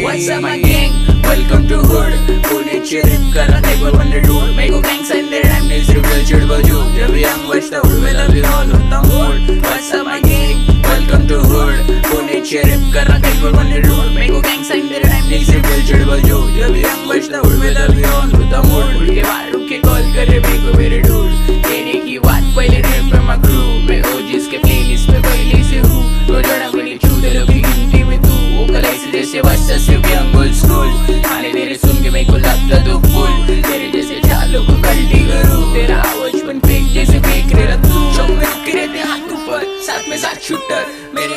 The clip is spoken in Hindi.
What's up my gang? Welcome to hood. पुण्याची rap करा table on the road. मेरे को gangs and their rhyme needs reveal चिड़बल जो. जब young बजता उड़वेला भी all होता mood. What's up my gang? Welcome to hood. पुण्याची rap करा table on the road. मेरे को gangs and their rhyme needs reveal चिड़बल जो. जब young बजता उड़वेला भी all होता mood. उड़ के बाहर रुक के call करे मेरे को मेरे dude. कहने की बात पहले rap पे my crew. मैं OGs के playlist पे पहले से हूँ. रोजाना गोली छू दे लोग की गिनती में तू. वो कलाई से जैसे बस्ता सिर्फ young old school. खाने तेरे सुन के मेरे को लगता तो फुल. तेरे जैसे चालों को गलती करूँ. तेरा आवाज बन फेक जैसे फेंक रहा तू. शौक में रुके रहते हाथ ऊपर साथ में साथ शूटर मेरे